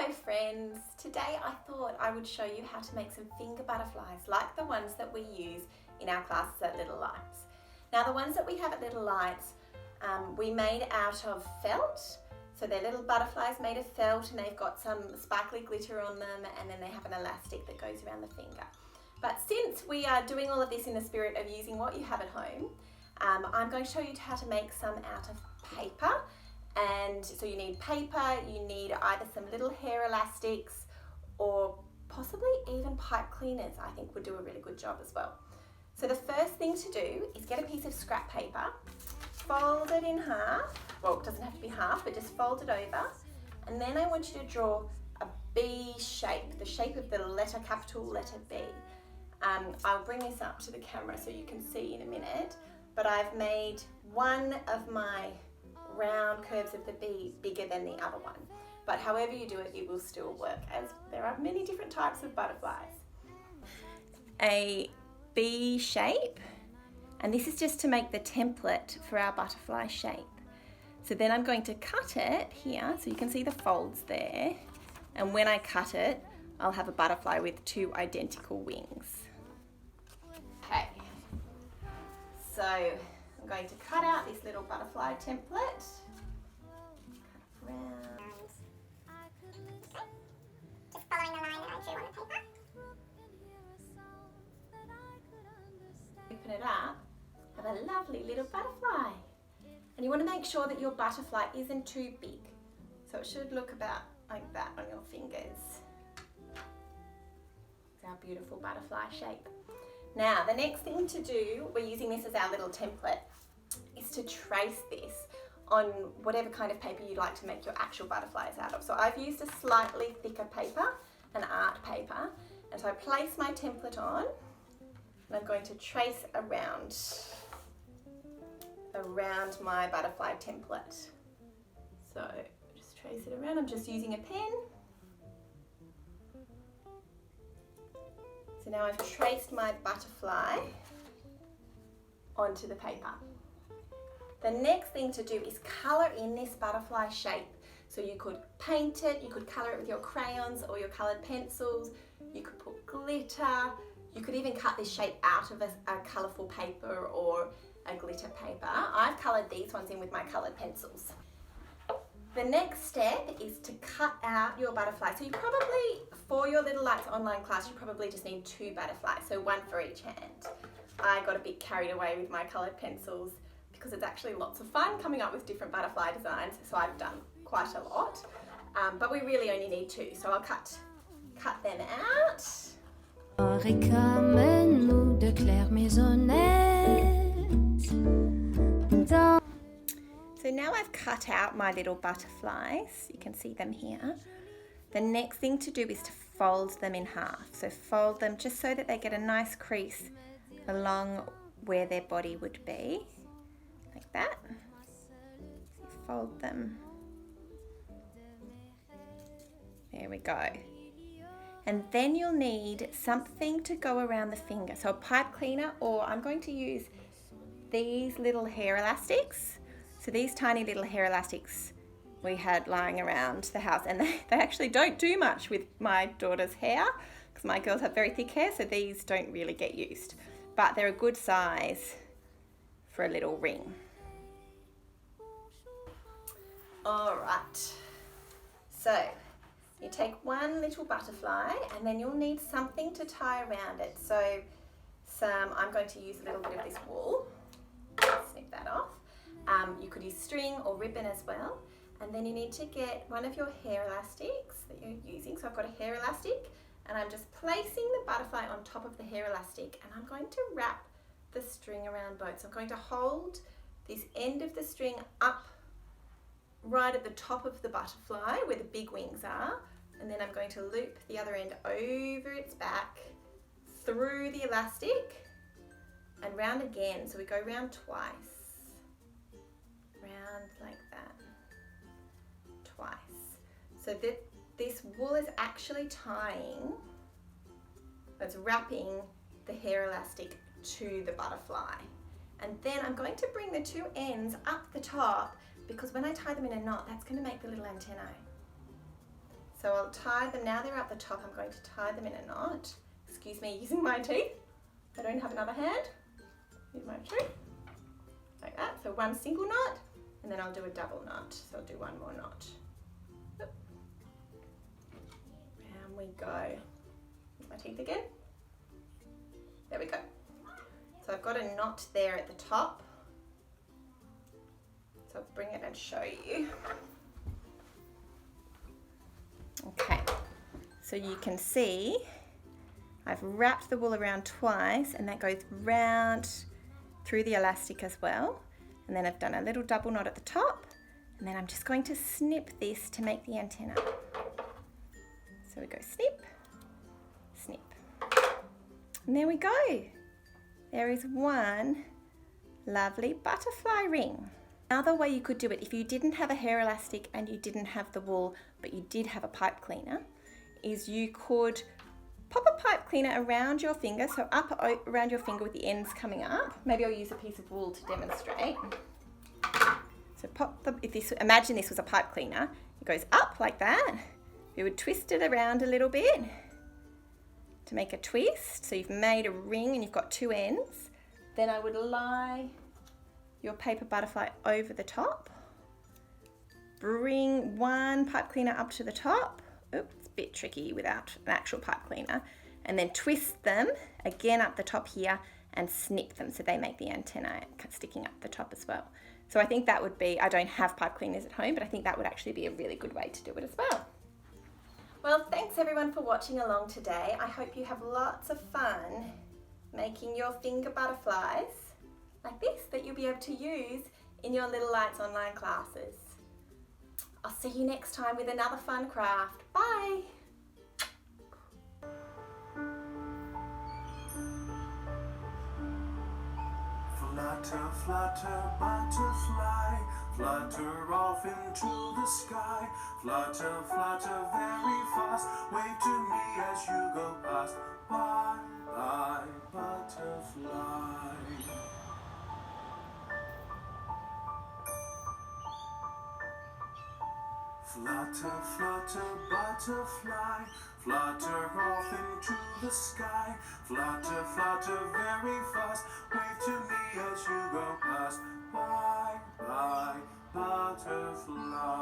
Hi friends, today I thought I would show you how to make some finger butterflies like the ones that we use in our classes at Little Lights. Now the ones that we have at Little Lights we made out of felt, so they're little butterflies made of felt and they've got some sparkly glitter on them, and then they have an elastic that goes around the finger. But since we are doing all of this in the spirit of using what you have at home, I'm going to show you how to make some out of paper. And so you need paper, you need either some little hair elastics or possibly even pipe cleaners. I think would do a really good job as well. So the first thing to do is get a piece of scrap paper, fold it in half. Well, it doesn't have to be half, but just fold it over. And then I want you to draw a B shape, the shape of the letter, capital letter B. I'll bring this up to the camera so you can see in a minute, but I've made one of my round curves of the B bigger than the other one. But however you do it, it will still work, as there are many different types of butterflies. A B shape, and this is just to make the template for our butterfly shape. So then I'm going to cut it here, so you can see the folds there, and when I cut it, I'll have a butterfly with two identical wings. Okay, so I'm going to cut out this little butterfly template. Cut around. Just following the line that I drew on the paper. Open it up, have a lovely little butterfly. And you want to make sure that your butterfly isn't too big. So it should look about like that on your fingers. It's our beautiful butterfly shape. Now, the next thing to do, we're using this as our little template, is to trace this on whatever kind of paper you'd like to make your actual butterflies out of. So I've used a slightly thicker paper, an art paper, and so I place my template on, and I'm going to trace around my butterfly template. So just trace it around. I'm just using a pen. So now I've traced my butterfly onto the paper. The next thing to do is colour in this butterfly shape. So you could paint it, you could colour it with your crayons or your coloured pencils, you could put glitter, you could even cut this shape out of a colourful paper or a glitter paper. I've coloured these ones in with my coloured pencils. The next step is to cut out your butterfly. So you probably, for your Little Lights online class, you probably just need 2 butterflies, so 1 for each hand. I got a bit carried away with my coloured pencils because it's actually lots of fun coming up with different butterfly designs, so I've done quite a lot. But we really only need 2, so I'll cut them out. So now I've cut out my little butterflies, you can see them here. The next thing to do is to fold them in half. So fold them just so that they get a nice crease along where their body would be, like that. So fold them. There we go. And then you'll need something to go around the finger. So a pipe cleaner, or I'm going to use these little hair elastics. So these tiny little hair elastics we had lying around the house, and they actually don't do much with my daughter's hair because my girls have very thick hair, so these don't really get used. But they're a good size for a little ring. All right, so you take one little butterfly and then you'll need something to tie around it. So I'm going to use a little bit of this wool. Snip that off. You could use string or ribbon as well. And then you need to get one of your hair elastics that you're using. So I've got a hair elastic and I'm just placing the butterfly on top of the hair elastic, and I'm going to wrap the string around both. So I'm going to hold this end of the string up right at the top of the butterfly where the big wings are, and then I'm going to loop the other end over its back, through the elastic, and round again. So we go round twice, round like that, twice. So that this wool is actually tying, it's wrapping the hair elastic to the butterfly. And then I'm going to bring the 2 ends up the top, because when I tie them in a knot, that's going to make the little antennae. So I'll tie them, now they're at the top, I'm going to tie them in a knot. Excuse me using my teeth. I don't have another hand. Here's my teeth. Like that, so one single knot, and then I'll do a double knot. So I'll do one more knot. Down we go. Use my teeth again. There we go. So I've got a knot there at the top. So I'll bring it and show you. Okay, so you can see I've wrapped the wool around twice, and that goes round through the elastic as well. And then I've done a little double knot at the top, and then I'm just going to snip this to make the antenna. So we go snip, snip. And there we go. There is one lovely butterfly ring. Another way you could do it if you didn't have a hair elastic and you didn't have the wool, but you did have a pipe cleaner, is you could pop a pipe cleaner around your finger, so up around your finger with the ends coming up. Maybe I'll use a piece of wool to demonstrate. So imagine this was a pipe cleaner. It goes up like that. You would twist it around a little bit to make a twist. So you've made a ring and you've got two ends. Then I would lie your paper butterfly over the top. Bring one pipe cleaner up to the top. Oops, it's a bit tricky without an actual pipe cleaner. And then twist them again up the top here and snip them so they make the antenna sticking up the top as well. So I think that would be, I don't have pipe cleaners at home, but I think that would actually be a really good way to do it as well. Well, thanks everyone for watching along today. I hope you have lots of fun making your finger butterflies like this that you'll be able to use in your Little Lights online classes. I'll see you next time with another fun craft. Bye! Flutter, flutter, butterfly, flutter off into the sky. Flutter, flutter very fast, wave to me as you go past. Bye, bye, butterfly. Flutter, flutter, butterfly, flutter off into the sky. Flutter, flutter very fast, wave to me as you go past. Bye, bye, butterfly.